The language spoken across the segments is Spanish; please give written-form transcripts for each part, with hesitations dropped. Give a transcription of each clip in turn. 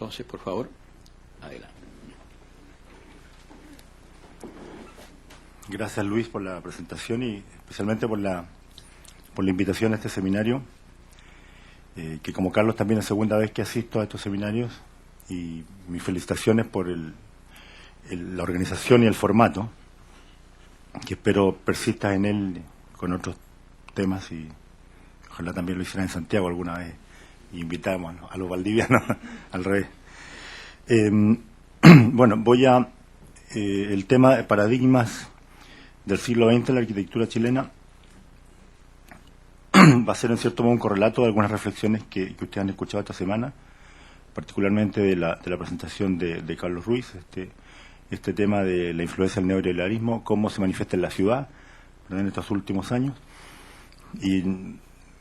entonces, por favor. Adelante. Gracias, Luis, por la presentación y especialmente por la invitación a este seminario, que como Carlos también es segunda vez que asisto a estos seminarios, y mis felicitaciones por la organización y el formato, que espero persista en él con otros temas, y ojalá también lo hiciera en Santiago alguna vez y invitamos a los valdivianos al revés. Bueno, el tema de paradigmas del siglo XX en la arquitectura chilena va a ser en cierto modo un correlato de algunas reflexiones que ustedes han escuchado esta semana, particularmente de la presentación de Carlos Ruiz, este tema de la influencia del neoliberalismo, cómo se manifiesta en la ciudad en estos últimos años. Y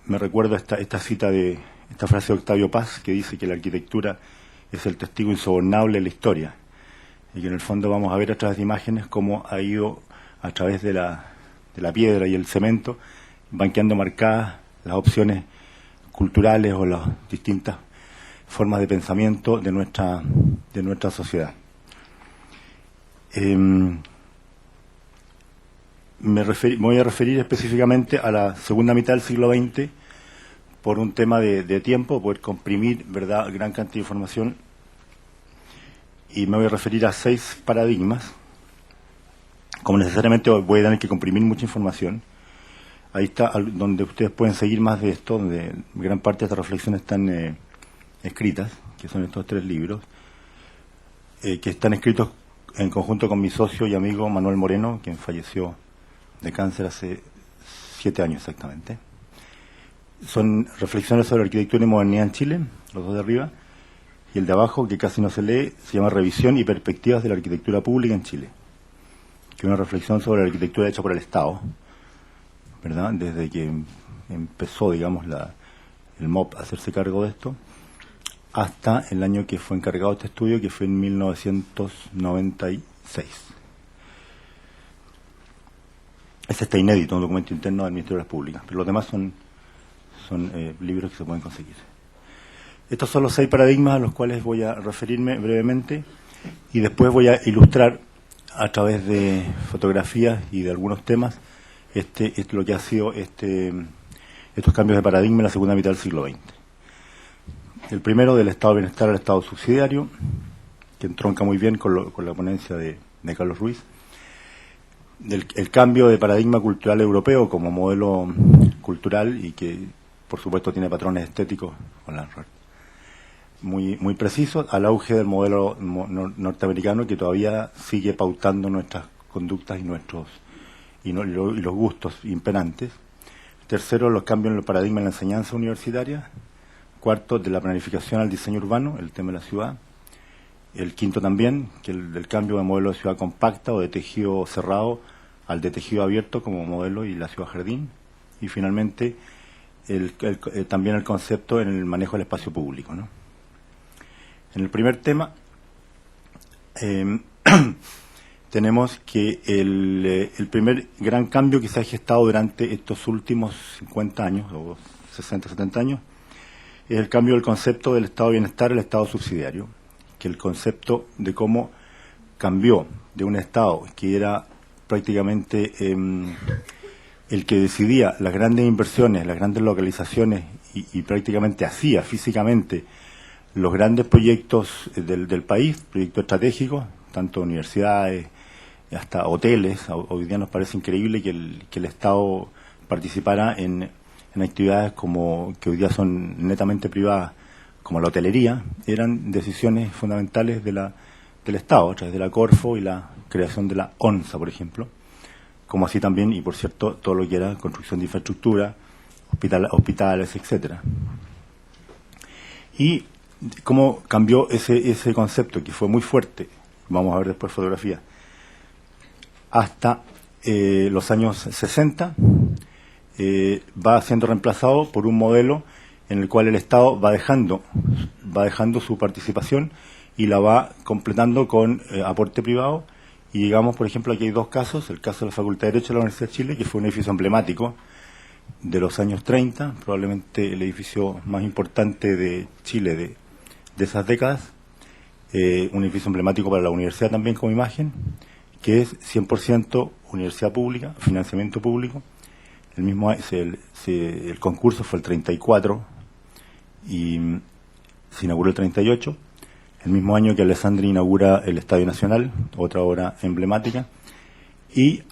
me recuerdo esta frase de Octavio Paz, que dice que la arquitectura es el testigo insobornable de la historia, y que en el fondo vamos a ver a través de imágenes cómo ha ido a través de la piedra y el cemento, van quedando marcadas las opciones culturales o las distintas formas de pensamiento de nuestra sociedad. Me voy a referir específicamente a la segunda mitad del siglo XX por un tema de tiempo, poder comprimir, ¿verdad?, gran cantidad de información, y me voy a referir a 6 paradigmas. Como necesariamente voy a tener que comprimir mucha información, ahí está donde ustedes pueden seguir más de esto, donde gran parte de estas reflexiones están escritas, que son estos 3 libros, que están escritos en conjunto con mi socio y amigo Manuel Moreno, quien falleció de cáncer hace 7 años exactamente. Son reflexiones sobre arquitectura y modernidad en Chile, los dos de arriba, y el de abajo, que casi no se lee, se llama Revisión y perspectivas de la arquitectura pública en Chile, que es una reflexión sobre la arquitectura hecha por el Estado, ¿verdad?, desde que empezó, digamos, el MOP a hacerse cargo de esto, hasta el año que fue encargado este estudio, que fue en 1996. Este está inédito, un documento interno del Ministerio de las Públicas, pero los demás son libros que se pueden conseguir. Estos son los 6 paradigmas a los cuales voy a referirme brevemente, y después voy a ilustrar a través de fotografías y de algunos temas lo que ha sido estos cambios de paradigma en la segunda mitad del siglo XX. El primero, del estado de bienestar al estado subsidiario, que entronca muy bien con la ponencia de Carlos Ruiz. El cambio de paradigma cultural europeo como modelo cultural, y que por supuesto tiene patrones estéticos muy precisos, al auge del modelo norteamericano, que todavía sigue pautando nuestras conductas y los gustos imperantes. Tercero, los cambios en el paradigma de la enseñanza universitaria. Cuarto, de la planificación al diseño urbano, el tema de la ciudad. El quinto también, que el cambio de modelo de ciudad compacta o de tejido cerrado al de tejido abierto como modelo y la ciudad jardín. Y finalmente, también el concepto en el manejo del espacio público, ¿no? En el primer tema, tenemos que el primer gran cambio que se ha gestado durante estos últimos 50 años, o 60, 70 años, es el cambio del concepto del estado de bienestar al estado subsidiario, que el concepto de cómo cambió de un estado que era prácticamente el que decidía las grandes inversiones, las grandes localizaciones, y prácticamente hacía físicamente los grandes proyectos del país, proyectos estratégicos, tanto universidades hasta hoteles. Hoy día nos parece increíble que el Estado participara en actividades que hoy día son netamente privadas, como la hotelería. Eran decisiones fundamentales del Estado, a través de la Corfo y la creación de la ONSA, por ejemplo, como así también, y por cierto, todo lo que era construcción de infraestructura, hospitales, etcétera. Y cómo cambió ese concepto, que fue muy fuerte, vamos a ver después fotografías, hasta los años 60, va siendo reemplazado por un modelo en el cual el Estado va dejando su participación y la va completando con aporte privado. Y digamos, por ejemplo, aquí hay 2 casos: el caso de la Facultad de Derecho de la Universidad de Chile, que fue un edificio emblemático de los años 30, probablemente el edificio más importante de Chile de esas décadas, un edificio emblemático para la universidad también como imagen, que es 100% universidad pública, financiamiento público. El mismo el concurso fue el 34 y se inauguró el 38, el mismo año que Alessandri inaugura el Estadio Nacional, otra obra emblemática, y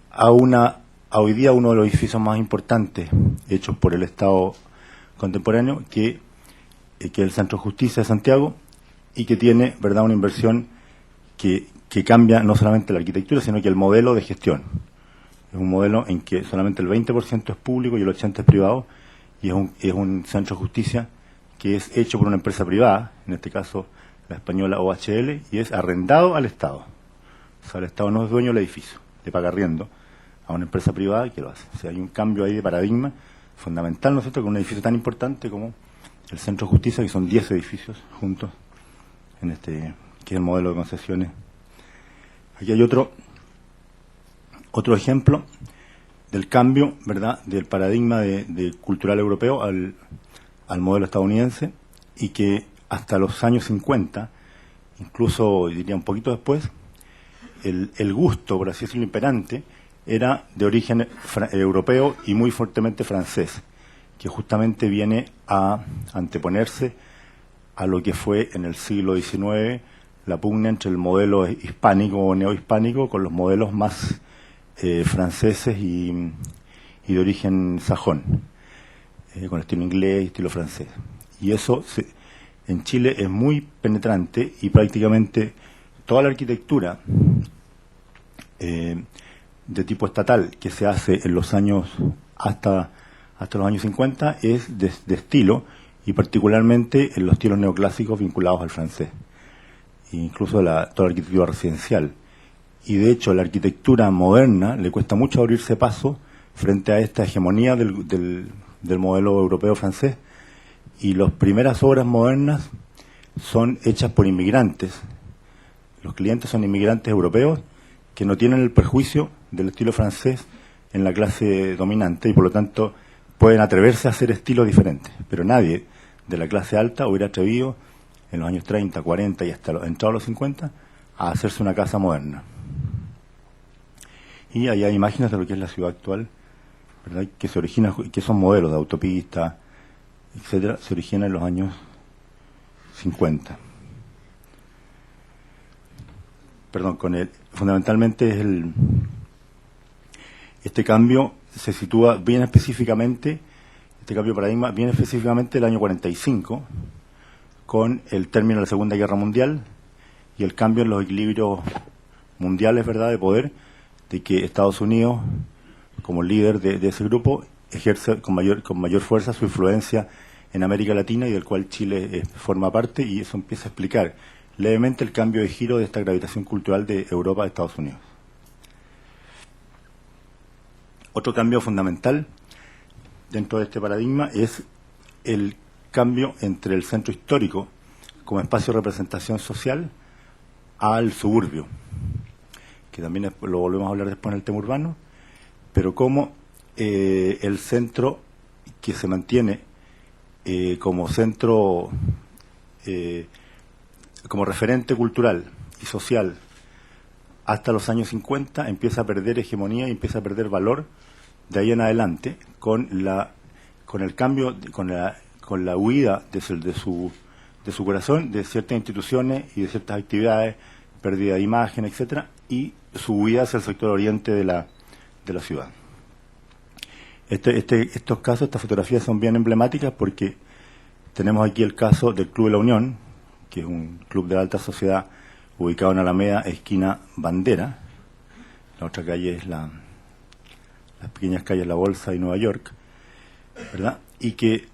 hoy día uno de los edificios más importantes hechos por el Estado contemporáneo, que es el Centro de Justicia de Santiago, y que tiene, ¿verdad?, una inversión que cambia no solamente la arquitectura, sino que el modelo de gestión. Es un modelo en que solamente el 20% es público y el 80% es privado, y es un centro de justicia que es hecho por una empresa privada, en este caso la española OHL, y es arrendado al Estado. O sea, el Estado no es dueño del edificio, le paga arriendo a una empresa privada que lo hace. O sea, hay un cambio ahí de paradigma fundamental, ¿no es cierto?, con un edificio tan importante como el Centro de Justicia, que son 10 edificios juntos, en que es el modelo de concesiones. Aquí hay otro ejemplo del cambio, ¿verdad?, del paradigma de cultural europeo al modelo estadounidense, y que hasta los años 50, incluso diría un poquito después, el gusto, por así decirlo, imperante, era de origen europeo y muy fuertemente francés, que justamente viene a anteponerse a lo que fue en el siglo XIX la pugna entre el modelo hispánico o neohispánico con los modelos más franceses y de origen sajón, con estilo inglés y estilo francés. Y eso en Chile es muy penetrante, y prácticamente toda la arquitectura de tipo estatal que se hace en los años hasta los años 50 es de estilo, y particularmente en los estilos neoclásicos vinculados al francés, incluso toda la arquitectura residencial. Y de hecho la arquitectura moderna le cuesta mucho abrirse paso frente a esta hegemonía del modelo europeo francés, y las primeras obras modernas son hechas por inmigrantes. Los clientes son inmigrantes europeos que no tienen el perjuicio del estilo francés en la clase dominante, y por lo tanto pueden atreverse a hacer estilos diferentes, pero nadie de la clase alta hubiera atrevido en los años 30, 40 y hasta entrados los 50 a hacerse una casa moderna. Y ahí hay imágenes de lo que es la ciudad actual, ¿verdad?, que se origina, que son modelos de autopistas, etcétera, se origina en los años 50. Perdón, fundamentalmente es este cambio se sitúa bien específicamente, este cambio de paradigma bien específicamente el año 45, con el término de la Segunda Guerra Mundial y el cambio en los equilibrios mundiales, ¿verdad?, de poder, de que Estados Unidos, como líder de ese grupo, ejerce con mayor fuerza su influencia en América Latina, y del cual Chile forma parte, y eso empieza a explicar levemente el cambio de giro de esta gravitación cultural de Europa a Estados Unidos. Otro cambio fundamental dentro de este paradigma es el cambio entre el centro histórico como espacio de representación social al suburbio, que también lo volvemos a hablar después en el tema urbano, pero como el centro que se mantiene como centro, como referente cultural y social hasta los años 50, empieza a perder hegemonía y empieza a perder valor de ahí en adelante, con el cambio, con la huida de su corazón de ciertas instituciones y de ciertas actividades, pérdida de imagen, etcétera, y su huida hacia el sector oriente de la ciudad. Estos casos, estas fotografías son bien emblemáticas, porque tenemos aquí el caso del Club de la Unión, que es un club de la alta sociedad ubicado en Alameda, esquina Bandera. La otra calle es las pequeñas calles La Bolsa y Nueva York, ¿verdad? Y que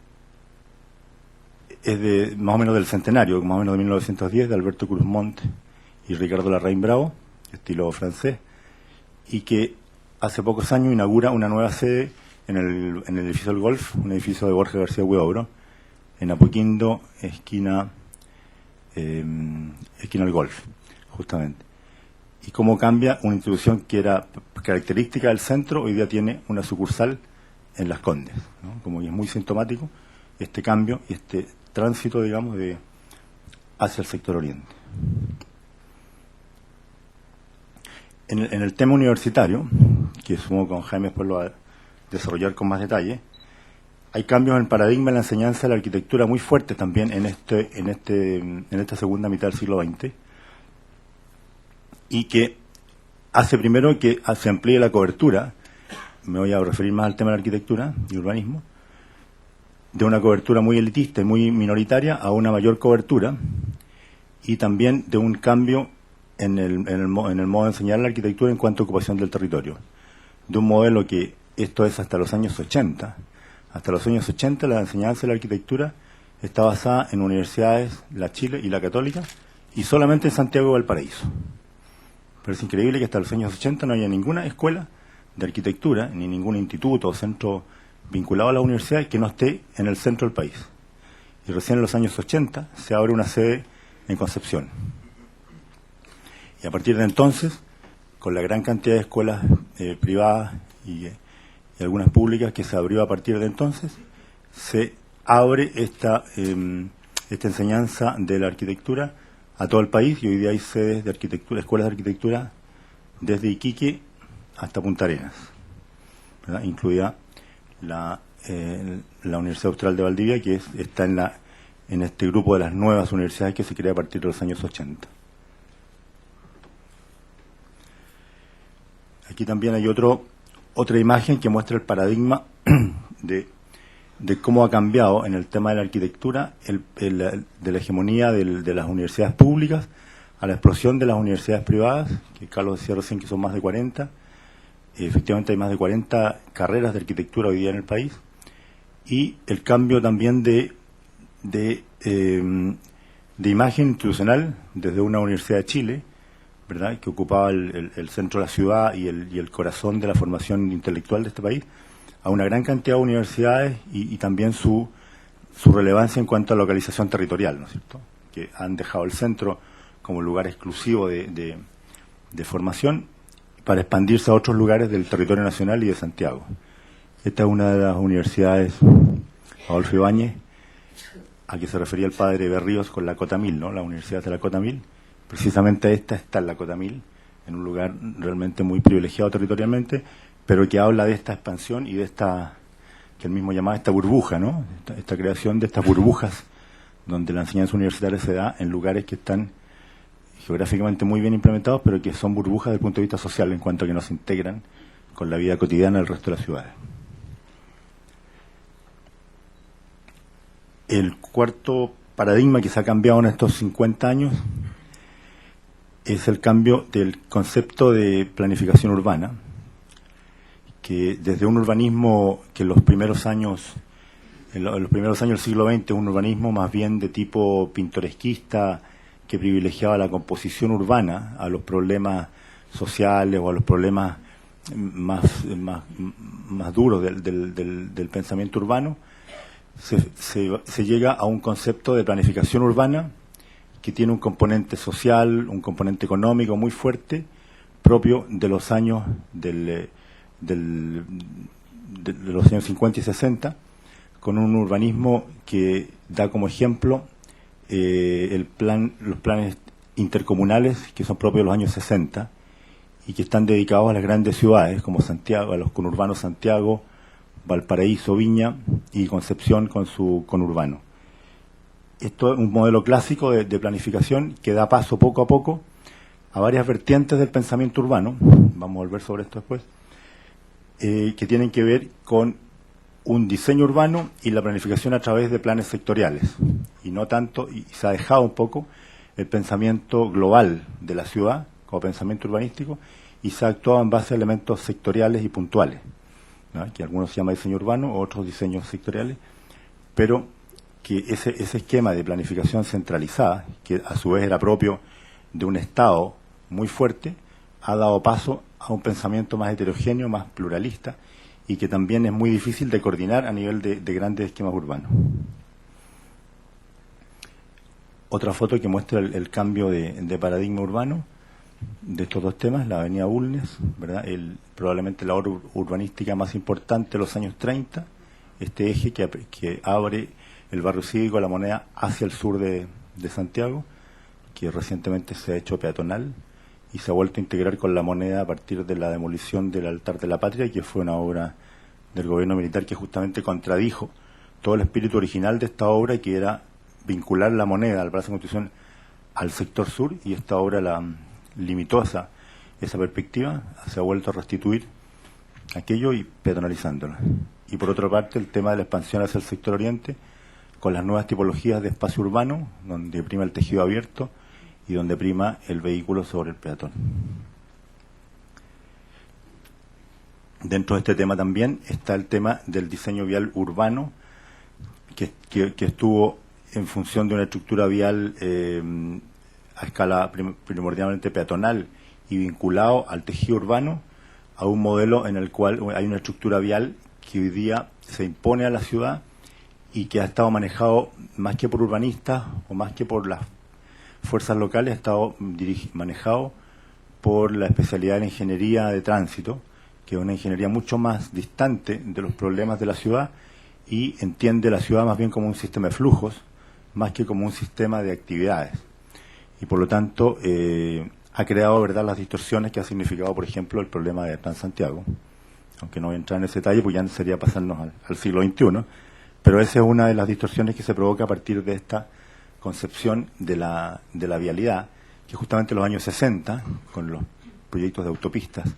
es de más o menos del centenario, más o menos de 1910, de Alberto Cruz Montt y Ricardo Larraín Bravo, estilo francés, y que hace pocos años inaugura una nueva sede en el edificio del Golf, un edificio de Borges García Huidobro, en Apoquindo, esquina El Golf, justamente. Y cómo cambia una institución que era característica del centro, hoy día tiene una sucursal en Las Condes, ¿no? Como que es muy sintomático este cambio y este tránsito, digamos, hacia el sector oriente. En el tema universitario, que supongo que con Jaime después lo va a desarrollar con más detalle, hay cambios en el paradigma de la enseñanza de la arquitectura muy fuertes también en esta segunda mitad del siglo XX, y que hace primero que se amplíe la cobertura. Me voy a referir más al tema de la arquitectura y urbanismo, de una cobertura muy elitista y muy minoritaria a una mayor cobertura, y también de un cambio en el modo de enseñar la arquitectura en cuanto a ocupación del territorio, de un modelo que esto es hasta los años 80. Hasta los años 80 la enseñanza de la arquitectura está basada en universidades, la Chile y la Católica, y solamente en Santiago y Valparaíso. Pero es increíble que hasta los años 80 no haya ninguna escuela de arquitectura, ni ningún instituto o centro vinculado a la universidad que no esté en el centro del país. Y recién en los años 80 se abre una sede en Concepción. Y a partir de entonces, con la gran cantidad de escuelas privadas y algunas públicas que se abrió a partir de entonces, se abre esta enseñanza de la arquitectura a todo el país, y hoy día hay sedes de arquitectura, escuelas de arquitectura desde Iquique hasta Punta Arenas, ¿verdad? Incluida la Universidad Austral de Valdivia, que está en este grupo de las nuevas universidades que se crea a partir de los años 80. Aquí también hay otra imagen que muestra el paradigma de cómo ha cambiado en el tema de la arquitectura de la hegemonía de las universidades públicas a la explosión de las universidades privadas, que Carlos decía recién que son más de 40. Efectivamente hay más de 40 carreras de arquitectura hoy día en el país, y el cambio también de imagen institucional desde una Universidad de Chile, ¿verdad?, que ocupaba el centro de la ciudad y el corazón de la formación intelectual de este país, a una gran cantidad de universidades, y también su relevancia en cuanto a localización territorial, ¿no es cierto?, que han dejado el centro como lugar exclusivo de formación para expandirse a otros lugares del territorio nacional y de Santiago. Esta es una de las universidades, Adolfo Ibáñez, a que se refería el padre Berríos con la Cota 1000, ¿no?, la Universidad de la Cota 1000. Precisamente esta está en la Cota 1000, en un lugar realmente muy privilegiado territorialmente, pero que habla de esta expansión y de esta, que él mismo llamaba esta burbuja, ¿no?, esta creación de estas burbujas donde la enseñanza universitaria se da en lugares que están geográficamente muy bien implementados, pero que son burbujas desde el punto de vista social, en cuanto a que no se integran con la vida cotidiana del resto de las ciudades. El cuarto paradigma que se ha cambiado en estos 50 años es el cambio del concepto de planificación urbana, que desde un urbanismo que en los primeros años del siglo XX, un urbanismo más bien de tipo pintoresquista, que privilegiaba la composición urbana a los problemas sociales o a los problemas más duros del pensamiento urbano, se llega a un concepto de planificación urbana que tiene un componente social, un componente económico muy fuerte, propio de los años de los años 50 y 60, con un urbanismo que da como ejemplo los planes intercomunales, que son propios de los años 60 y que están dedicados a las grandes ciudades como Santiago, a los conurbanos Santiago, Valparaíso, Viña y Concepción con su conurbano. Esto es un modelo clásico de planificación que da paso poco a poco a varias vertientes del pensamiento urbano, vamos a volver sobre esto después, que tienen que ver con un diseño urbano y la planificación a través de planes sectoriales, y no tanto, y se ha dejado un poco el pensamiento global de la ciudad como pensamiento urbanístico, y se ha actuado en base a elementos sectoriales y puntuales, ¿no?, que algunos se llama diseño urbano, otros diseños sectoriales, pero que ese esquema de planificación centralizada, que a su vez era propio de un Estado muy fuerte, ha dado paso a un pensamiento más heterogéneo, más pluralista, y que también es muy difícil de coordinar a nivel de grandes esquemas urbanos. Otra foto que muestra el cambio de paradigma urbano de estos dos temas, la avenida Bulnes, ¿verdad?, probablemente la obra urbanística más importante de los años 30, este eje que abre el barrio cívico La Moneda hacia el sur de Santiago, que recientemente se ha hecho peatonal y se ha vuelto a integrar con la moneda a partir de la demolición del altar de la patria, que fue una obra del gobierno militar que justamente contradijo todo el espíritu original de esta obra, que era vincular la moneda al Palacio de Constitución al sector sur, y esta obra la limitó esa perspectiva, se ha vuelto a restituir aquello y peatonalizándola. Y por otra parte, el tema de la expansión hacia el sector oriente, con las nuevas tipologías de espacio urbano, donde prima el tejido abierto y donde prima el vehículo sobre el peatón. Dentro de este tema también está el tema del diseño vial urbano, que estuvo en función de una estructura vial a escala primordialmente peatonal y vinculado al tejido urbano, a un modelo en el cual hay una estructura vial que hoy día se impone a la ciudad y que ha estado manejado más que por urbanistas o más que por las fuerzas locales, ha estado manejado por la especialidad de la ingeniería de tránsito, que es una ingeniería mucho más distante de los problemas de la ciudad y entiende la ciudad más bien como un sistema de flujos, más que como un sistema de actividades. Y por lo tanto ha creado, ¿verdad?, las distorsiones que ha significado, por ejemplo, el problema de Transantiago, aunque no voy a entrar en ese detalle, pues ya sería pasarnos al siglo XXI, pero esa es una de las distorsiones que se provoca a partir de esta concepción de la vialidad, que justamente en los años 60, con los proyectos de autopistas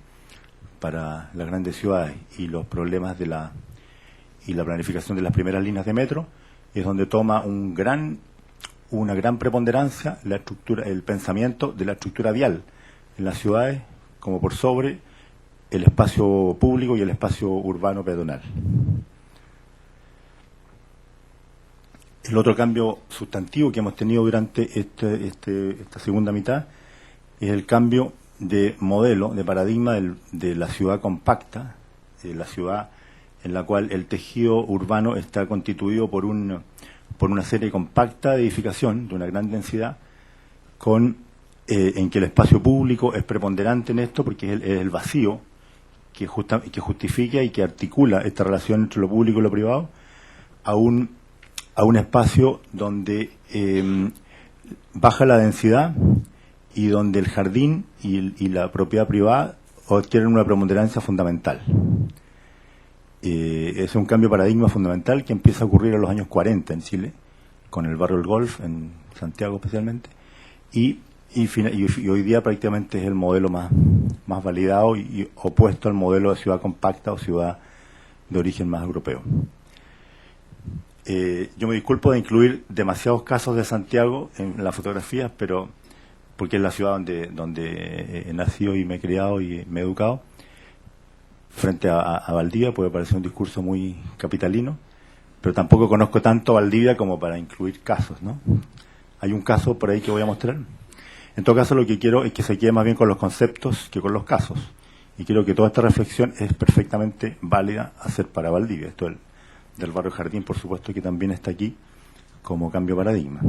para las grandes ciudades y los problemas de la planificación de las primeras líneas de metro, es donde toma una gran preponderancia la estructura, el pensamiento de la estructura vial en las ciudades como por sobre el espacio público y el espacio urbano peatonal. El otro cambio sustantivo que hemos tenido durante esta segunda mitad es el cambio de modelo, de paradigma de la ciudad compacta, la ciudad en la cual el tejido urbano está constituido por una serie compacta de edificación de una gran densidad, en que el espacio público es preponderante en esto, porque es el vacío que justifica y que articula esta relación entre lo público y lo privado a un espacio donde baja la densidad y donde el jardín y la propiedad privada adquieren una preponderancia fundamental. Es un cambio de paradigma fundamental que empieza a ocurrir en los años 40 en Chile, con el barrio del Golf, en Santiago especialmente, y hoy día prácticamente es el modelo más validado y opuesto al modelo de ciudad compacta o ciudad de origen más europeo. Yo me disculpo de incluir demasiados casos de Santiago en las fotografías, pero porque es la ciudad donde he nacido y me he criado y me he educado. Frente a Valdivia puede parecer un discurso muy capitalino, pero tampoco conozco tanto Valdivia como para incluir casos, ¿no? Hay un caso por ahí que voy a mostrar. En todo caso, lo que quiero es que se quede más bien con los conceptos que con los casos. Y creo que toda esta reflexión es perfectamente válida hacer para Valdivia. Esto del barrio Jardín, por supuesto, que también está aquí como cambio de paradigma.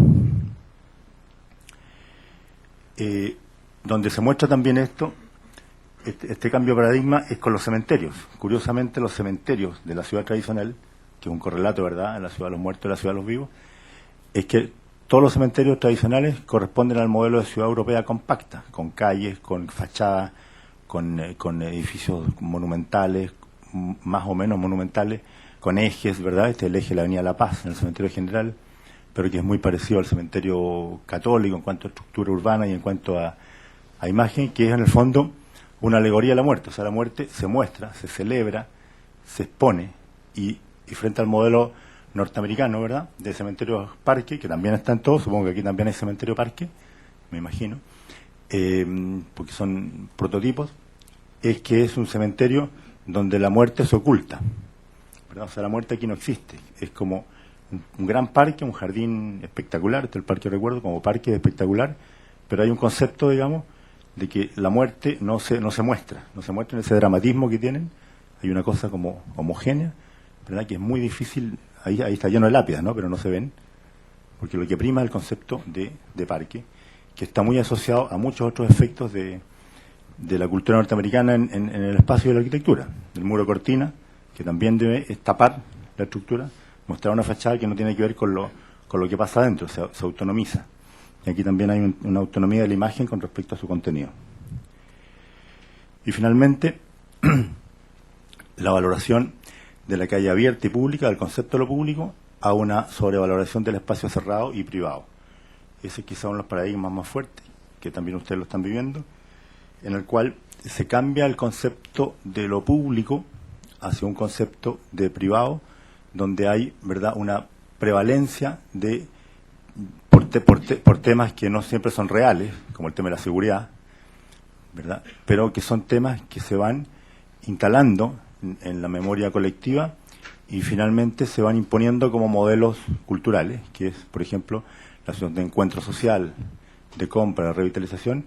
Donde se muestra también este cambio de paradigma es con los cementerios. Curiosamente, los cementerios de la ciudad tradicional, que es un correlato, ¿verdad?, en la ciudad de los muertos y la ciudad de los vivos, es que todos los cementerios tradicionales corresponden al modelo de ciudad europea compacta, con calles, con fachadas, con edificios monumentales, más o menos monumentales, con ejes, ¿verdad? Este es el eje de la Avenida La Paz en el cementerio general, pero que es muy parecido al cementerio católico en cuanto a estructura urbana y en cuanto a imagen, que es en el fondo una alegoría de la muerte. O sea, la muerte se muestra, se celebra, se expone, y frente al modelo norteamericano, ¿verdad?, de cementerio parque, que también está en todo, supongo que aquí también hay cementerio parque, me imagino, porque son prototipos, es que es un cementerio donde la muerte se oculta, ¿verdad? O sea, la muerte aquí no existe, es como un gran parque, un jardín espectacular, este es el parque, recuerdo, como parque espectacular, pero hay un concepto, digamos, de que la muerte no se muestra en ese dramatismo que tienen, hay una cosa como homogénea, ¿verdad?, que es muy difícil, ahí está lleno de lápidas, ¿no?, pero no se ven, porque lo que prima es el concepto de parque, que está muy asociado a muchos otros efectos de la cultura norteamericana en el espacio de la arquitectura. El muro cortina, que también debe tapar la estructura, mostrar una fachada que no tiene que ver con lo que pasa adentro, se autonomiza. Y aquí también hay una autonomía de la imagen con respecto a su contenido. Y finalmente, la valoración de la calle abierta y pública, del concepto de lo público, a una sobrevaloración del espacio cerrado y privado. Ese quizá uno de los paradigmas más fuertes, que también ustedes lo están viviendo, en el cual se cambia el concepto de lo público hacia un concepto de privado, donde hay, ¿verdad?, una prevalencia de por temas que no siempre son reales, como el tema de la seguridad, ¿verdad?, pero que son temas que se van instalando en la memoria colectiva y finalmente se van imponiendo como modelos culturales, que es, por ejemplo, la situación de encuentro social, de compra, de revitalización,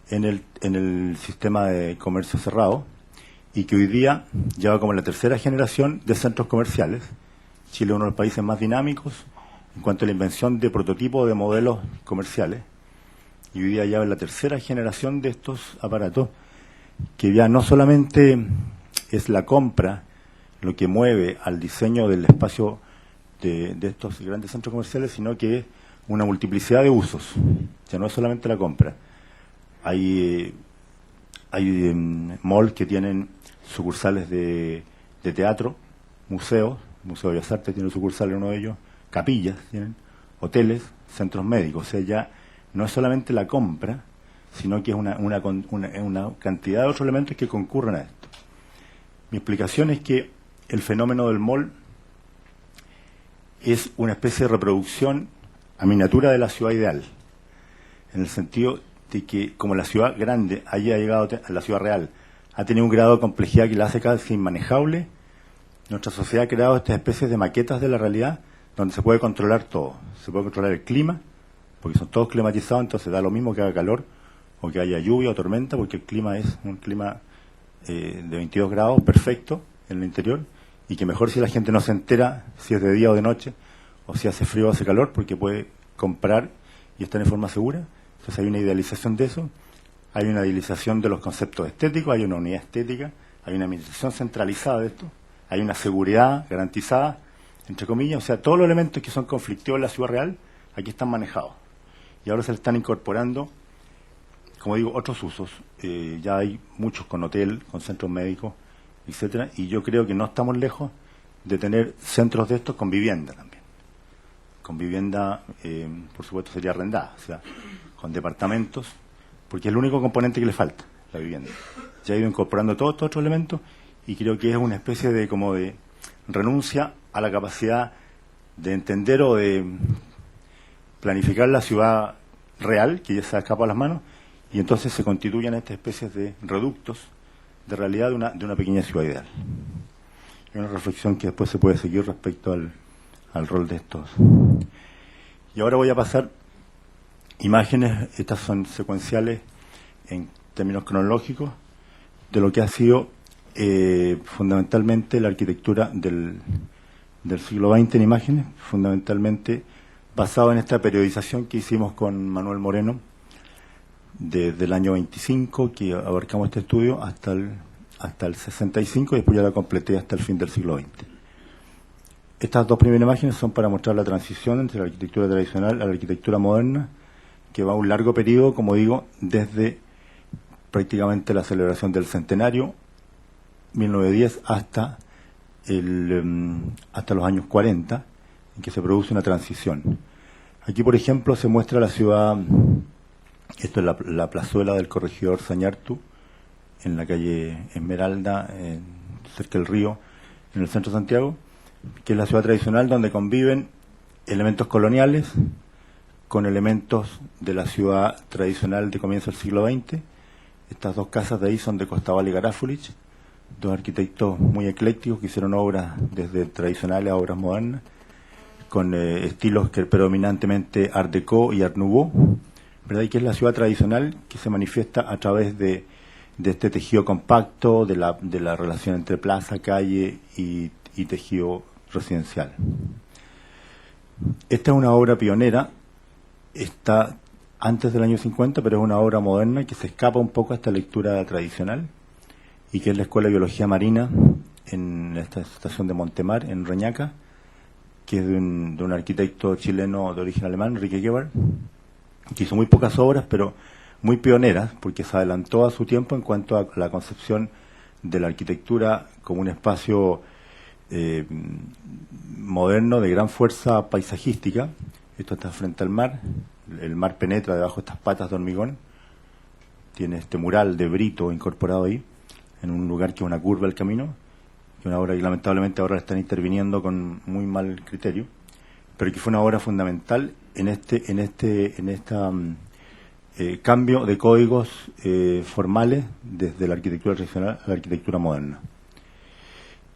en el sistema de comercio cerrado, y que hoy día lleva como la tercera generación de centros comerciales. Chile es uno de los países más dinámicos en cuanto a la invención de prototipos de modelos comerciales, y hoy día lleva la tercera generación de estos aparatos, que ya no solamente es la compra lo que mueve al diseño del espacio de estos grandes centros comerciales, sino que es una multiplicidad de usos. Ya no es solamente la compra. Hay malls que tienen sucursales de teatro, museos, Museo de Bellas Artes tiene sucursales en uno de ellos, capillas tienen, hoteles, centros médicos. O sea, ya no es solamente la compra, sino que es una cantidad de otros elementos que concurren a esto. Mi explicación es que el fenómeno del mall es una especie de reproducción a miniatura de la ciudad ideal, en el sentido de que como la ciudad grande haya llegado a la ciudad real, ha tenido un grado de complejidad que la hace casi inmanejable, nuestra sociedad ha creado estas especies de maquetas de la realidad donde se puede controlar todo. Se puede controlar el clima, porque son todos climatizados, entonces da lo mismo que haga calor o que haya lluvia o tormenta, porque el clima es un clima de 22 grados perfecto en el interior, y que mejor si la gente no se entera si es de día o de noche, o si hace frío o hace calor, porque puede comprar y estar en forma segura. Entonces hay una idealización de eso, hay una idealización de los conceptos estéticos, hay una unidad estética, hay una administración centralizada de esto, hay una seguridad garantizada, entre comillas. O sea, todos los elementos que son conflictivos en la ciudad real, aquí están manejados. Y ahora se le están incorporando, como digo, otros usos. Ya hay muchos con hotel, con centros médicos, etcétera, y yo creo que no estamos lejos de tener centros de estos con vivienda también. Con vivienda, por supuesto, sería arrendada, o sea, con departamentos, porque es el único componente que le falta, la vivienda. Ya ha ido incorporando todos estos otros elementos, y creo que es una especie de como de renuncia a la capacidad de entender o de planificar la ciudad real, que ya se ha escapado a las manos, y entonces se constituyen estas especies de reductos de realidad de una pequeña ciudad ideal. Es una reflexión que después se puede seguir respecto al rol de estos. Y ahora voy a pasar imágenes, estas son secuenciales en términos cronológicos, de lo que ha sido fundamentalmente la arquitectura del siglo XX en imágenes, fundamentalmente basado en esta periodización que hicimos con Manuel Moreno desde el año 25, que abarcamos este estudio hasta el 65, y después ya la completé hasta el fin del siglo XX. Estas dos primeras imágenes son para mostrar la transición entre la arquitectura tradicional a la arquitectura moderna, que va a un largo periodo, como digo, desde prácticamente la celebración del centenario, 1910, hasta los años 40, en que se produce una transición. Aquí, por ejemplo, se muestra la ciudad, esto es la plazuela del corregidor Sañartu, en la calle Esmeralda, cerca del río, en el centro de Santiago, que es la ciudad tradicional donde conviven elementos coloniales con elementos de la ciudad tradicional de comienzo del siglo XX. Estas dos casas de ahí son de Costabal y Garáfulich, dos arquitectos muy eclécticos que hicieron obras desde tradicionales a obras modernas, con estilos que predominantemente Art Deco y Art Nouveau, ¿verdad? Y que es la ciudad tradicional que se manifiesta a través de este tejido compacto, de la relación entre plaza, calle y tejido residencial. Esta es una obra pionera, está antes del año 50, pero es una obra moderna que se escapa un poco a esta lectura tradicional, y que es la Escuela de Biología Marina en esta estación de Montemar, en Reñaca, que es de un arquitecto chileno de origen alemán, Enrique Gebhardt, que hizo muy pocas obras, pero muy pioneras, porque se adelantó a su tiempo en cuanto a la concepción de la arquitectura como un espacio moderno de gran fuerza paisajística. Esto está frente al mar, el mar penetra debajo de estas patas de hormigón, tiene este mural de Brito incorporado ahí, en un lugar que es una curva del camino, que es una obra que lamentablemente ahora están interviniendo con muy mal criterio, pero que fue una obra fundamental en este cambio de códigos formales desde la arquitectura tradicional a la arquitectura moderna.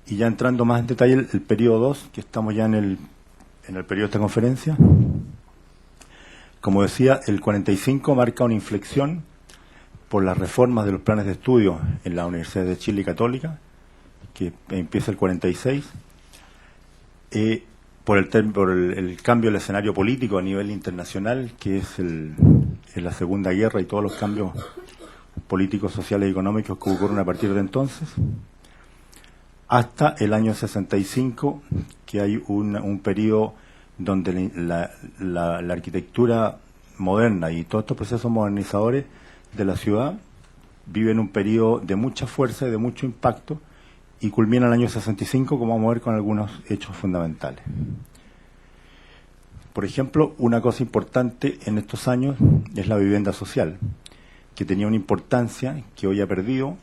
Y ya entrando más en detalle, el periodo 2, que estamos ya en el periodo de esta conferencia. Como decía, el 45 marca una inflexión por las reformas de los planes de estudio en la Universidad de Chile Católica, que empieza el 46, por el cambio del escenario político a nivel internacional, que es la Segunda Guerra y todos los cambios políticos, sociales y económicos que ocurren a partir de entonces, hasta el año 65, que hay un periodo donde la arquitectura moderna y todos estos procesos modernizadores de la ciudad viven un periodo de mucha fuerza y de mucho impacto, y culmina el año 65, como vamos a ver con algunos hechos fundamentales. Por ejemplo, una cosa importante en estos años es la vivienda social, que tenía una importancia que hoy ha perdido,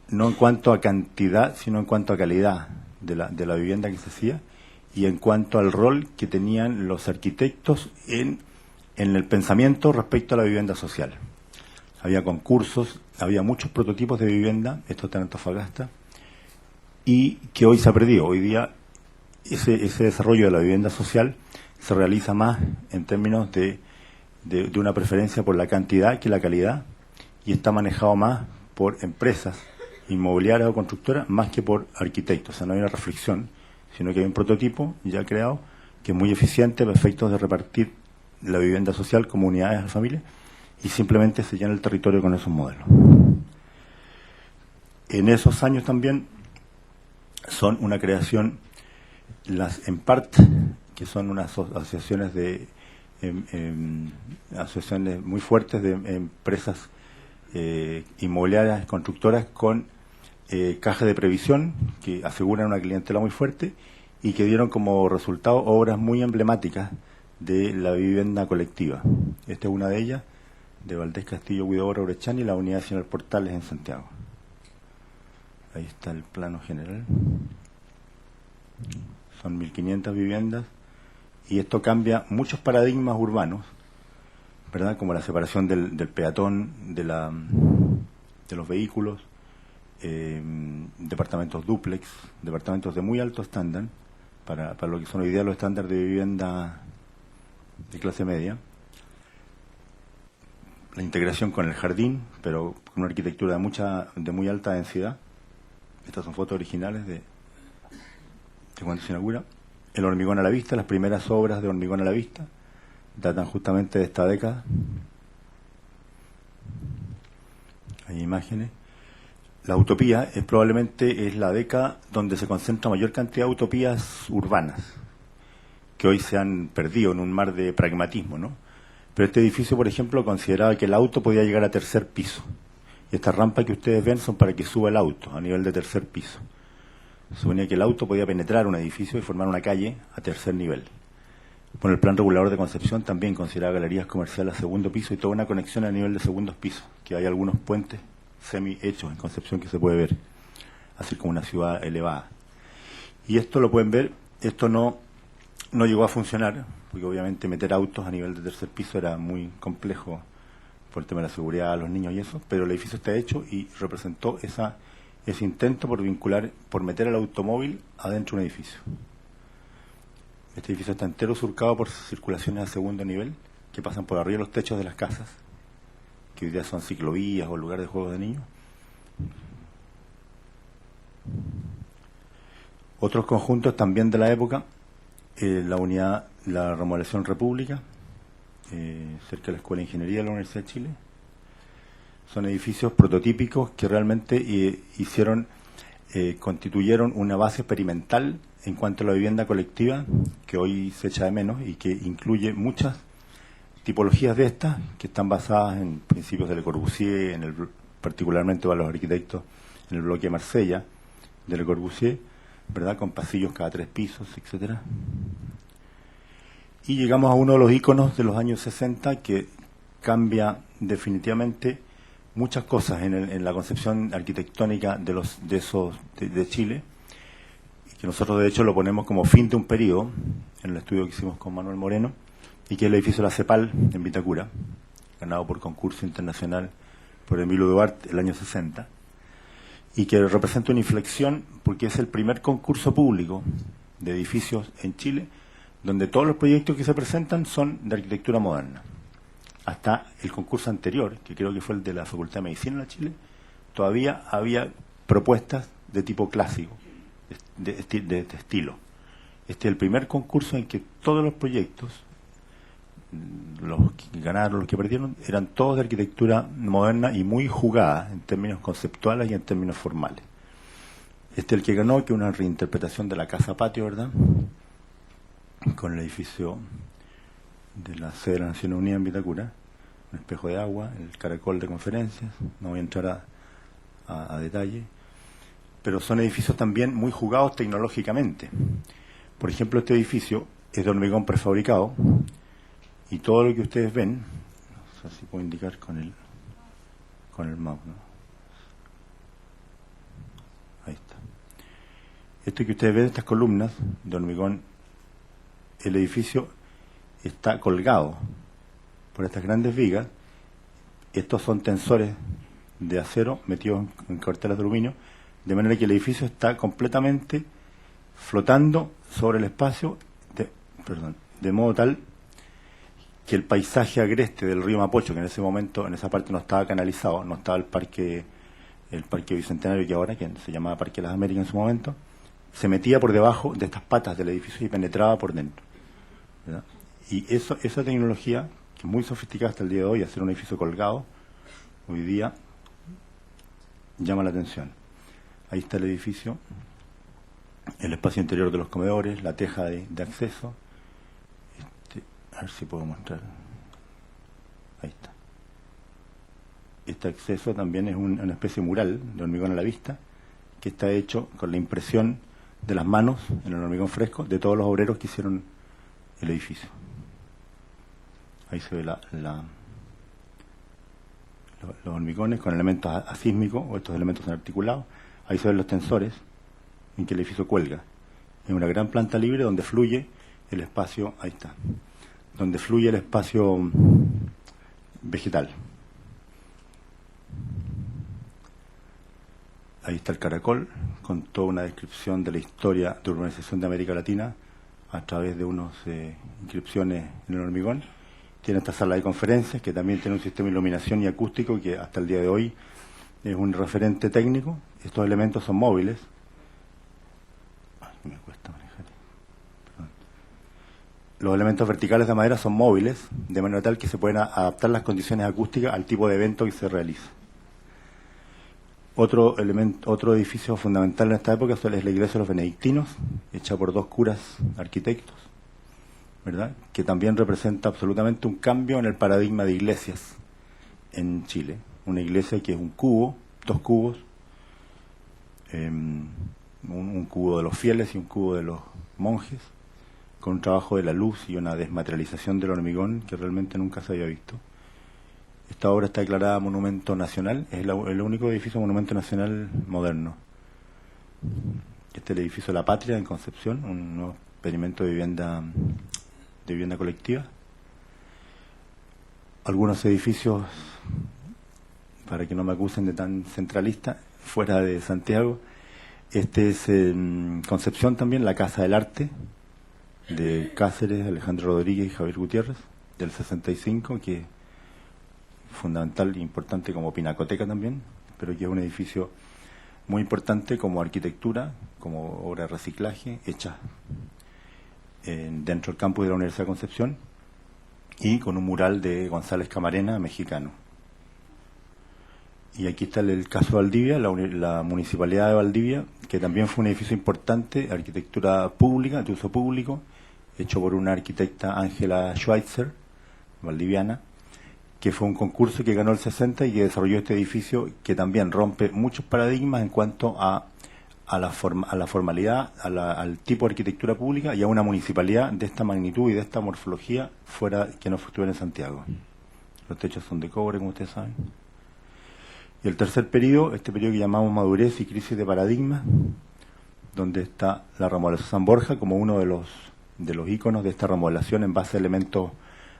no en cuanto a cantidad, sino en cuanto a calidad de la vivienda que se hacía, y en cuanto al rol que tenían los arquitectos en el pensamiento respecto a la vivienda social. Había concursos, había muchos prototipos de vivienda, esto está en Antofagasta, y que hoy se ha perdido. Hoy día ese desarrollo de la vivienda social se realiza más en términos de una preferencia por la cantidad que la calidad, y está manejado más por empresas inmobiliarias o constructoras más que por arquitectos. O sea, no hay una reflexión, sino que hay un prototipo ya creado que es muy eficiente para efectos de repartir la vivienda social como unidades a la familia, y simplemente se llena el territorio con esos modelos. En esos años también son una creación, las EMPART, que son unas asociaciones asociaciones muy fuertes de empresas inmobiliarias, constructoras con caja de previsión, que aseguran una clientela muy fuerte y que dieron como resultado obras muy emblemáticas de la vivienda colectiva. Esta es una de ellas, de Valdés Castillo, Huidobro, Orechán, y la Unidad Nacional Portales en Santiago. Ahí está el plano general. Son 1.500 viviendas, y esto cambia muchos paradigmas urbanos, ¿verdad? Como la separación del peatón, de los vehículos, departamentos dúplex, departamentos de muy alto estándar, para lo que son hoy día los estándares de vivienda de clase media. La integración con el jardín, pero con una arquitectura de muy alta densidad. Estas son fotos originales de cuando se inaugura. El hormigón a la vista, las primeras obras de hormigón a la vista datan justamente de esta década. Hay imágenes. La utopía probablemente es la década donde se concentra mayor cantidad de utopías urbanas, que hoy se han perdido en un mar de pragmatismo, ¿no? Pero este edificio, por ejemplo, consideraba que el auto podía llegar a tercer piso. Y estas rampas que ustedes ven son para que suba el auto a nivel de tercer piso. Se suponía que el auto podía penetrar un edificio y formar una calle a tercer nivel. Bueno, el plan regulador de Concepción también consideraba galerías comerciales a segundo piso y toda una conexión a nivel de segundos pisos, que hay algunos puentes semi-hechos en Concepción que se puede ver, así como una ciudad elevada. Y esto lo pueden ver, esto no llegó a funcionar, porque obviamente meter autos a nivel de tercer piso era muy complejo por el tema de la seguridad a los niños y eso, pero el edificio está hecho y representó ese intento por meter el automóvil adentro de un edificio. Este edificio está entero surcado por circulaciones a segundo nivel que pasan por arriba de los techos de las casas, que hoy día son ciclovías o lugares de juegos de niños. Otros conjuntos también de la época, la remodelación República, cerca de la Escuela de Ingeniería de la Universidad de Chile. Son edificios prototípicos que realmente constituyeron una base experimental en cuanto a la vivienda colectiva, que hoy se echa de menos y que incluye muchas tipologías de estas, que están basadas en principios de Le Corbusier, particularmente para los arquitectos, en el bloque de Marsella, de Le Corbusier, ¿verdad?, con pasillos cada 3 pisos, etcétera. Y llegamos a uno de los íconos de los años 60 que cambia definitivamente muchas cosas en la concepción arquitectónica de Chile, y que nosotros de hecho lo ponemos como fin de un periodo en el estudio que hicimos con Manuel Moreno, y que es el edificio de la CEPAL en Vitacura, ganado por concurso internacional por Emilio Duarte el año 60, y que representa una inflexión porque es el primer concurso público de edificios en Chile donde todos los proyectos que se presentan son de arquitectura moderna. Hasta el concurso anterior, que creo que fue el de la Facultad de Medicina de Chile, todavía había propuestas de tipo clásico, de estilo. Este es el primer concurso en que todos los proyectos, los que ganaron, los que perdieron, eran todos de arquitectura moderna y muy jugada en términos conceptuales y en términos formales. Este es el que ganó, que es una reinterpretación de la Casa Patio, ¿verdad?, con el edificio de la sede de las Naciones Unidas en Vitacura, un espejo de agua, el caracol de conferencias. No voy a entrar a detalle, pero son edificios también muy jugados tecnológicamente. Por ejemplo, este edificio es de hormigón prefabricado, y todo lo que ustedes ven, no sé si puedo indicar con el mouse, ¿no? Ahí está. Esto que ustedes ven, estas columnas de hormigón, el edificio está colgado por estas grandes vigas. Estos son tensores de acero metidos en cartelas de aluminio, de manera que el edificio está completamente flotando sobre el espacio, de modo tal que el paisaje agreste del río Mapocho, que en ese momento, en esa parte no estaba canalizado, no estaba el parque Bicentenario, que ahora, que se llamaba Parque Las Américas en su momento, se metía por debajo de estas patas del edificio y penetraba por dentro, ¿verdad? Y esa tecnología, que es muy sofisticada hasta el día de hoy, hacer un edificio colgado, hoy día llama la atención. Ahí está el edificio, el espacio interior de los comedores, la teja de acceso. A ver si puedo mostrar. Ahí está. Este acceso también es una especie de mural de hormigón a la vista, que está hecho con la impresión de las manos en el hormigón fresco de todos los obreros que hicieron el edificio. Ahí se ve los hormigones con elementos asísmicos, o estos elementos articulados. Ahí se ven los tensores en que el edificio cuelga. Es una gran planta libre donde fluye el espacio, ahí está, donde fluye el espacio vegetal. Ahí está el caracol, con toda una descripción de la historia de urbanización de América Latina a través de unas inscripciones en el hormigón. Tiene esta sala de conferencias, que también tiene un sistema de iluminación y acústico que hasta el día de hoy es un referente técnico. Estos elementos son móviles. Ay, me cuesta manejar. Perdón. Los elementos verticales de madera son móviles, de manera tal que se pueden adaptar las condiciones acústicas al tipo de evento que se realiza. Otro edificio fundamental en esta época es la iglesia de los benedictinos, hecha por 2 curas arquitectos, ¿verdad?, que también representa absolutamente un cambio en el paradigma de iglesias en Chile. Una iglesia que es un cubo, 2 cubos, un cubo de los fieles y un cubo de los monjes, con un trabajo de la luz y una desmaterialización del hormigón que realmente nunca se había visto. Esta obra está declarada monumento nacional, es el único edificio monumento nacional moderno. Este es el edificio La Patria en Concepción, un nuevo experimento de vivienda colectiva. Algunos edificios, para que no me acusen de tan centralista, fuera de Santiago. Este es en Concepción también, la Casa del Arte, de Cáceres, Alejandro Rodríguez y Javier Gutiérrez, del 65, que es fundamental e importante como pinacoteca también, pero que es un edificio muy importante como arquitectura, como obra de reciclaje, hecha dentro del campus de la Universidad de Concepción, y con un mural de González Camarena, mexicano. Y aquí está el caso de Valdivia, la Municipalidad de Valdivia, que también fue un edificio importante, arquitectura pública, de uso público, hecho por una arquitecta, Ángela Schweitzer, valdiviana, que fue un concurso que ganó el 60 y que desarrolló este edificio que también rompe muchos paradigmas en cuanto a la formalidad, al tipo de arquitectura pública y a una municipalidad de esta magnitud y de esta morfología fuera que no estuviera en Santiago. Los techos son de cobre, como ustedes saben. Y el tercer periodo, este periodo que llamamos madurez y crisis de paradigma, donde está la remodelación San Borja como uno de los íconos de esta remodelación en base a elementos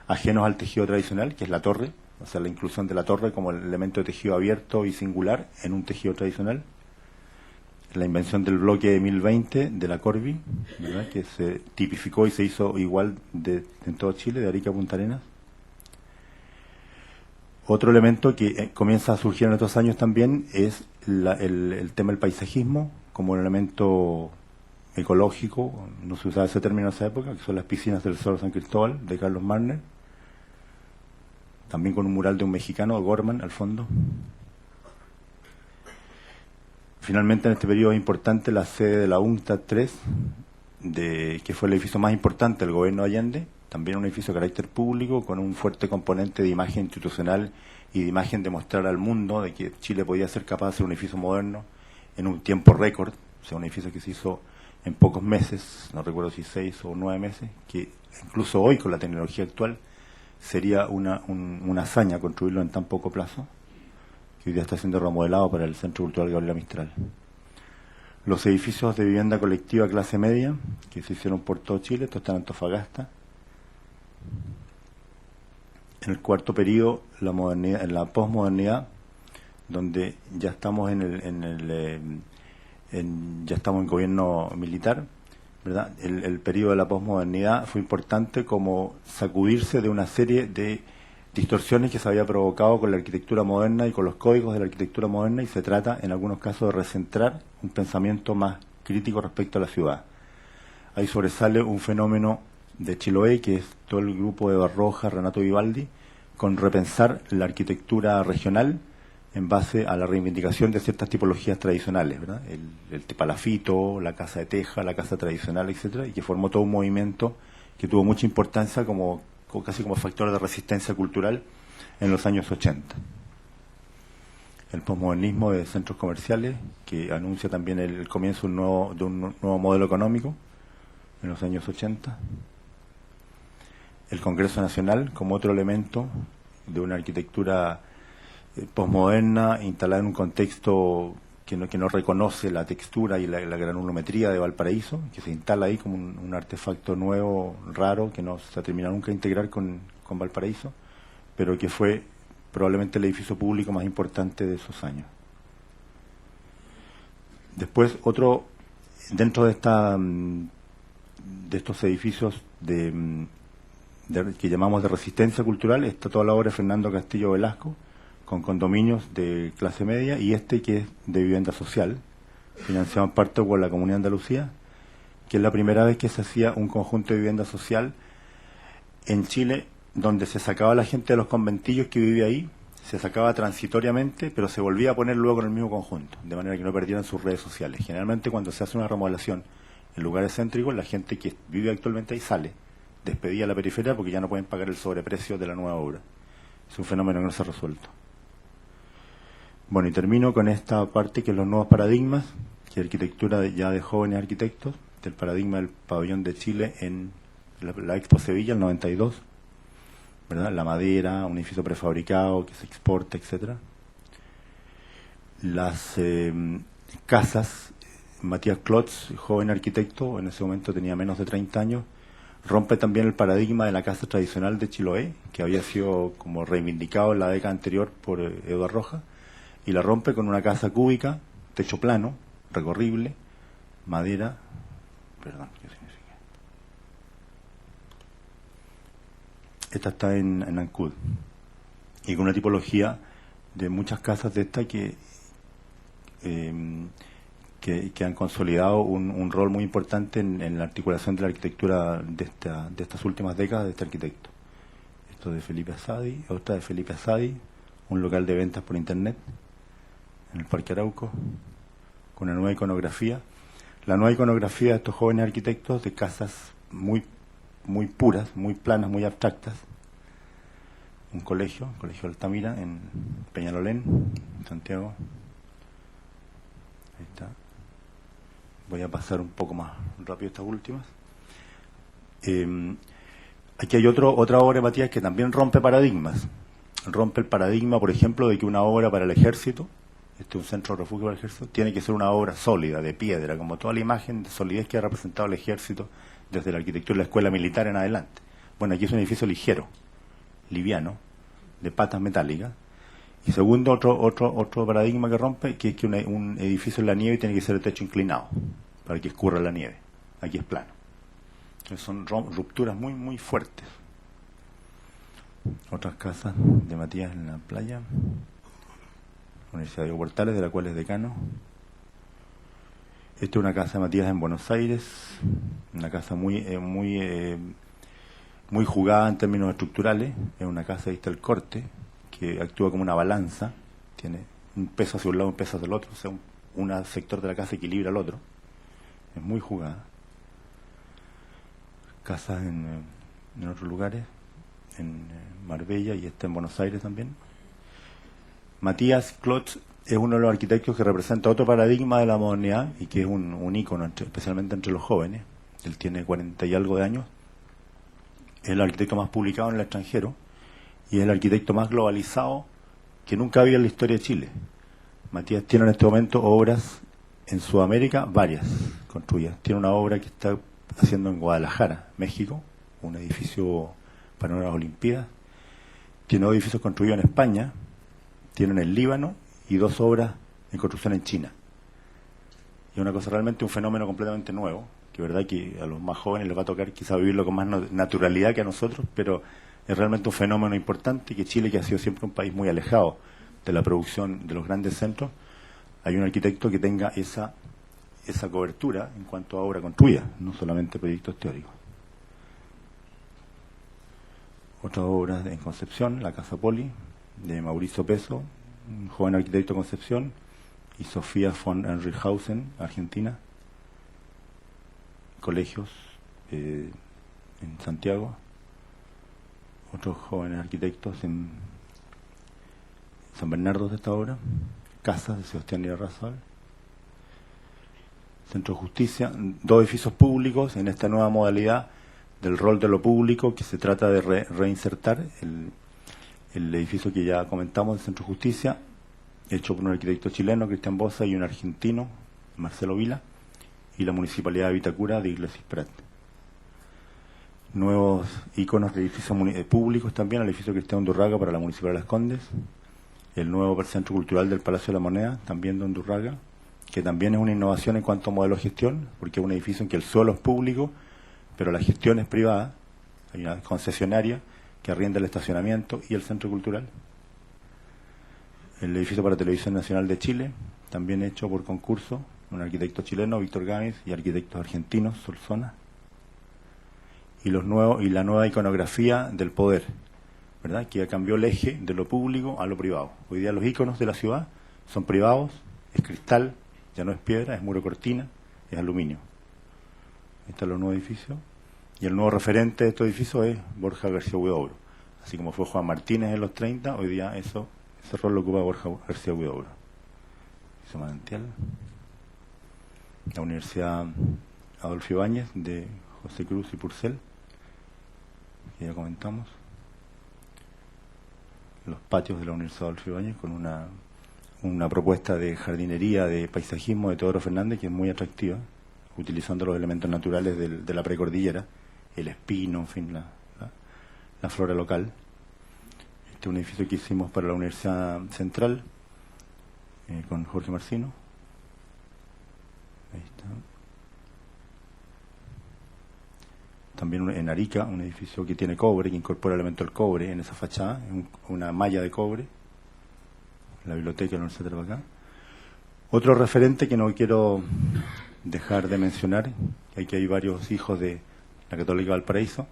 ajenos al tejido tradicional, que es la torre, o sea, la inclusión de la torre como el elemento de tejido abierto y singular en un tejido tradicional. La invención del bloque de 1020 de la Corby, ¿verdad?, que se tipificó y se hizo igual en todo Chile, de Arica a Punta Arenas. Otro elemento que comienza a surgir en estos años también es el tema del paisajismo como un elemento ecológico, no se usaba ese término en esa época, que son las piscinas del Cerro San Cristóbal de Carlos Marner, también con un mural de un mexicano, Gorman, al fondo. Finalmente, en este periodo es importante la sede de la UNCTAD 3, que fue el edificio más importante del gobierno de Allende, también un edificio de carácter público, con un fuerte componente de imagen institucional y de imagen de mostrar al mundo de que Chile podía ser capaz de hacer un edificio moderno en un tiempo récord, o sea, un edificio que se hizo en pocos meses, no recuerdo si 6 o 9 meses, que incluso hoy con la tecnología actual sería una hazaña construirlo en tan poco plazo, que hoy día está siendo remodelado para el Centro Cultural Gabriela Mistral. Los edificios de vivienda colectiva clase media, que se hicieron por todo Chile, esto está en Antofagasta. En el cuarto periodo, la modernidad, en la posmodernidad, donde ya estamos ya estamos en gobierno militar, ¿verdad? El periodo de la posmodernidad fue importante como sacudirse de una serie de distorsiones que se había provocado con la arquitectura moderna y con los códigos de la arquitectura moderna, y se trata en algunos casos de recentrar un pensamiento más crítico respecto a la ciudad. Ahí sobresale un fenómeno de Chiloé, que es todo el grupo de Barroja, Renato Vivaldi, con repensar la arquitectura regional en base a la reivindicación de ciertas tipologías tradicionales, ¿verdad? El palafito, la casa de teja, la casa tradicional, etcétera, y que formó todo un movimiento que tuvo mucha importancia casi como factor de resistencia cultural en los años 80. El posmodernismo de centros comerciales, que anuncia también el comienzo de un nuevo modelo económico en los años 80. El Congreso Nacional como otro elemento de una arquitectura posmoderna instalada en un contexto que no reconoce la textura y la granulometría de Valparaíso, que se instala ahí como un artefacto nuevo, raro, que no se termina nunca de integrar con Valparaíso, pero que fue probablemente el edificio público más importante de esos años. Después, dentro de estos edificios que llamamos de resistencia cultural, está toda la obra de Fernando Castillo Velasco, con condominios de clase media, y que es de vivienda social, financiado en parte por la Comunidad de Andalucía, que es la primera vez que se hacía un conjunto de vivienda social en Chile, donde se sacaba a la gente de los conventillos que vivía ahí, se sacaba transitoriamente, pero se volvía a poner luego en el mismo conjunto, de manera que no perdieran sus redes sociales. Generalmente cuando se hace una remodelación en lugares céntricos, la gente que vive actualmente ahí sale, despedida a la periferia porque ya no pueden pagar el sobreprecio de la nueva obra. Es un fenómeno que no se ha resuelto. Bueno, y termino con esta parte que es los nuevos paradigmas, que es arquitectura ya de jóvenes arquitectos, del paradigma del pabellón de Chile en la Expo Sevilla, el 92, ¿verdad? La madera, un edificio prefabricado que se exporta, etcétera. Las casas, Matías Klotz, joven arquitecto, en ese momento tenía menos de 30 años, rompe también el paradigma de la casa tradicional de Chiloé, que había sido como reivindicado en la década anterior por Eduardo Rojas, y la rompe con una casa cúbica, techo plano, recorrible, madera, perdón, ¿qué significa? Esta está en Ancud, y con una tipología de muchas casas de esta que han consolidado un rol muy importante en la articulación de la arquitectura de estas últimas décadas de este arquitecto. Esto de Felipe Asadi, otra de Felipe Asadi, un local de ventas por internet en el Parque Arauco, con una nueva iconografía. La nueva iconografía de estos jóvenes arquitectos de casas muy puras, muy planas, muy abstractas, un colegio, el Colegio Altamira, en Peñalolén, Santiago. Ahí está. Voy a pasar un poco más rápido estas últimas. Aquí hay otra obra, Matías, que también rompe paradigmas. Rompe el paradigma, por ejemplo, de que una obra para el ejército, este es un centro de refugio para el ejército, tiene que ser una obra sólida, de piedra, como toda la imagen de solidez que ha representado el ejército desde la arquitectura de la escuela militar en adelante. Bueno, aquí es un edificio ligero, liviano, de patas metálicas. Y segundo, otro paradigma que rompe, que es que un edificio en la nieve tiene que ser de techo inclinado, para que escurra la nieve. Aquí es plano. Entonces son rupturas muy, muy fuertes. Otras casas de Matías en la playa. Universidad de Portales, de la cual es decano. Esta es una casa de Matías en Buenos Aires, una casa muy jugada en términos estructurales. Es una casa, ahí está el corte, que actúa como una balanza, tiene un peso hacia un lado, un peso hacia el otro, o sea, un sector de la casa equilibra al otro. Es muy jugada. Casas en otros lugares, en Marbella, y está en Buenos Aires también. Matías Klotz es uno de los arquitectos que representa otro paradigma de la modernidad y que es un ícono, especialmente entre los jóvenes. Él tiene 40 y algo de años. Es el arquitecto más publicado en el extranjero y es el arquitecto más globalizado que nunca había en la historia de Chile. Matías tiene en este momento obras en Sudamérica, varias construidas. Tiene una obra que está haciendo en Guadalajara, México, un edificio para unas Olimpiadas. Tiene dos edificios construidos en España, tiene en el Líbano y dos obras en construcción en China. Y una cosa, realmente un fenómeno completamente nuevo, que verdad que a los más jóvenes les va a tocar quizá vivirlo con más naturalidad que a nosotros, pero es realmente un fenómeno importante, que Chile, que ha sido siempre un país muy alejado de la producción de los grandes centros, hay un arquitecto que tenga esa cobertura en cuanto a obra construida, no solamente proyectos teóricos. Otras obras en Concepción, la Casa Poli, de Mauricio Peso, un joven arquitecto de Concepción, y Sofía von Enrichhausen, Argentina. Colegios en Santiago. Otros jóvenes arquitectos en San Bernardo de esta obra. Casas de Sebastián Irarrázaval. Centro de Justicia, dos edificios públicos en esta nueva modalidad del rol de lo público, que se trata de reinsertar el edificio que ya comentamos, el Centro de Justicia, hecho por un arquitecto chileno, Cristian Bosa, y un argentino, Marcelo Vila, y la Municipalidad de Vitacura de Iglesias Prat. Nuevos iconos de edificios públicos también, el edificio Cristian Undurraga para la Municipalidad de Las Condes, el nuevo Centro Cultural del Palacio de la Moneda, también de Undurraga, que también es una innovación en cuanto a modelo de gestión, porque es un edificio en que el suelo es público, pero la gestión es privada. Hay una concesionaria que arrienda el estacionamiento y el centro cultural. El edificio para Televisión Nacional de Chile, también hecho por concurso, un arquitecto chileno, Víctor Gámez, y arquitectos argentinos, Solsona. Y la nueva iconografía del poder, ¿verdad?, que cambió el eje de lo público a lo privado. Hoy día los iconos de la ciudad son privados, es cristal, ya no es piedra, es muro cortina, es aluminio. Ahí están los nuevos edificios. Y el nuevo referente de estos edificios es Borja García Huidobro. Así como fue Juan Martínez en los 30, hoy día ese rol lo ocupa Borja García Huidobro. Ese manantial. La Universidad Adolfo Ibáñez de José Cruz y Purcell, que ya comentamos. Los patios de la Universidad Adolfo Ibáñez con una propuesta de jardinería, de paisajismo de Teodoro Fernández, que es muy atractiva, utilizando los elementos naturales de la precordillera, el espino, en fin, la flora local. Este es un edificio que hicimos para la Universidad Central, con Jorge Marcino. Ahí está. También en Arica, un edificio que tiene cobre, que incorpora elemento del cobre en esa fachada, una malla de cobre, la biblioteca de la Universidad de Tarapacá. Otro referente que no quiero dejar de mencionar, aquí hay varios hijos de la Católica Valparaíso,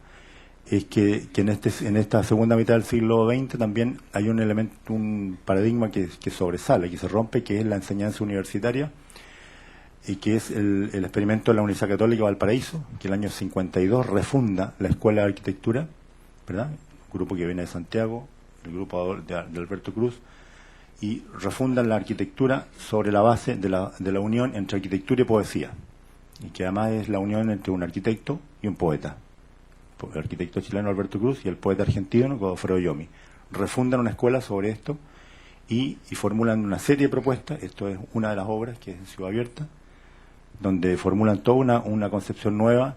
es que en esta segunda mitad del siglo XX también hay un elemento, un paradigma que sobresale, que se rompe, que es la enseñanza universitaria, y que es el experimento de la Universidad Católica Valparaíso, que el año 52 refunda la Escuela de Arquitectura, ¿verdad? Un grupo que viene de Santiago, el grupo de Alberto Cruz, y refundan la arquitectura sobre la base de la unión entre arquitectura y poesía, y que además es la unión entre un arquitecto y un poeta, el arquitecto chileno Alberto Cruz y el poeta argentino Godofredo Yomi. Refundan una escuela sobre esto y formulan una serie de propuestas. Esto es una de las obras, que es en Ciudad Abierta, donde formulan toda una concepción nueva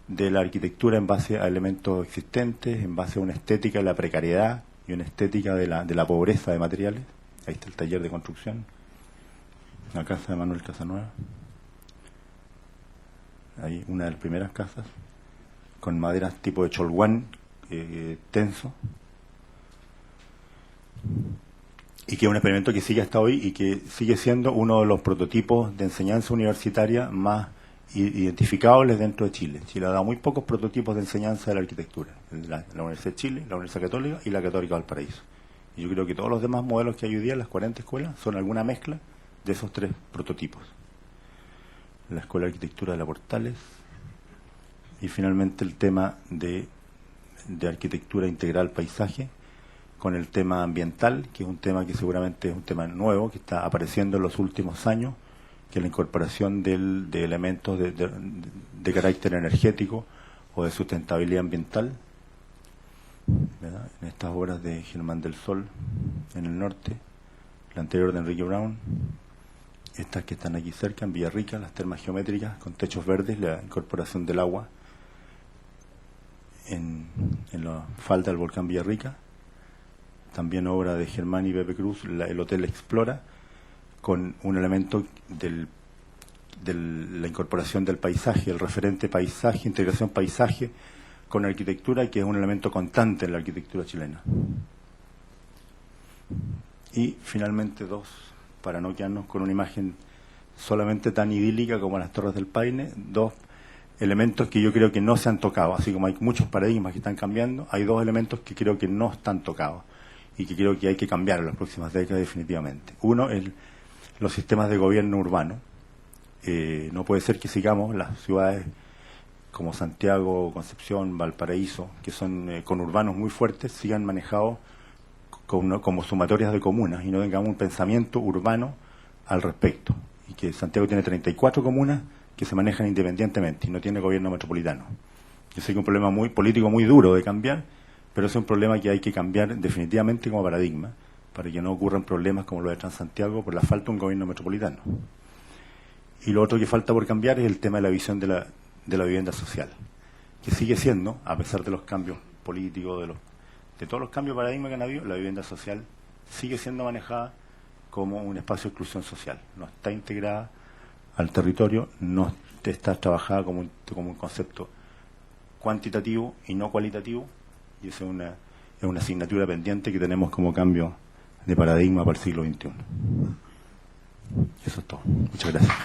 de la arquitectura en base a elementos existentes, en base a una estética de la precariedad y una estética de la pobreza de materiales. Ahí está el taller de construcción, la casa de Manuel Casanueva. Ahí una de las primeras casas, con maderas tipo de cholguán tenso, y que es un experimento que sigue hasta hoy y que sigue siendo uno de los prototipos de enseñanza universitaria más identificables dentro de Chile. Chile ha dado muy pocos prototipos de enseñanza de la arquitectura: la Universidad de Chile, la Universidad Católica y la Católica Valparaíso. Y yo creo que todos los demás modelos que hay hoy día, las 40 escuelas, son alguna mezcla de esos tres prototipos. La Escuela de Arquitectura de la Portales, y finalmente el tema de arquitectura integral paisaje, con el tema ambiental, que es un tema que seguramente es un tema nuevo, que está apareciendo en los últimos años, que es la incorporación de elementos de carácter energético o de sustentabilidad ambiental, ¿verdad? En estas obras de Germán del Sol, en el norte, la anterior de Enrique Brown, estas que están aquí cerca, en Villarrica, las termas geométricas con techos verdes, la incorporación del agua en la falda del volcán Villarrica. También obra de Germán y Pepe Cruz, el Hotel Explora, con un elemento de la incorporación del paisaje, el referente paisaje, integración paisaje con arquitectura, que es un elemento constante en la arquitectura chilena. Y finalmente dos, para no quedarnos con una imagen solamente tan idílica como las Torres del Paine, dos elementos que yo creo que no se han tocado. Así como hay muchos paradigmas que están cambiando, hay dos elementos que creo que no están tocados y que creo que hay que cambiar en las próximas décadas definitivamente. Uno es los sistemas de gobierno urbano. No puede ser que sigamos las ciudades como Santiago, Concepción, Valparaíso, que son conurbanos muy fuertes, sigan manejados como sumatorias de comunas y no tengamos un pensamiento urbano al respecto. Y que Santiago tiene 34 comunas que se manejan independientemente y no tiene gobierno metropolitano. Yo sé que es un problema muy político, muy duro de cambiar, pero es un problema que hay que cambiar definitivamente como paradigma para que no ocurran problemas como lo de Transantiago por la falta de un gobierno metropolitano. Y lo otro que falta por cambiar es el tema de la visión de la vivienda social, que sigue siendo, a pesar de los cambios políticos, de todos los cambios de paradigma que han habido, la vivienda social sigue siendo manejada como un espacio de exclusión social. No está integrada al territorio, no está trabajada como un concepto cuantitativo y no cualitativo, y esa es una asignatura pendiente que tenemos como cambio de paradigma para el siglo XXI. Eso es todo. Muchas gracias.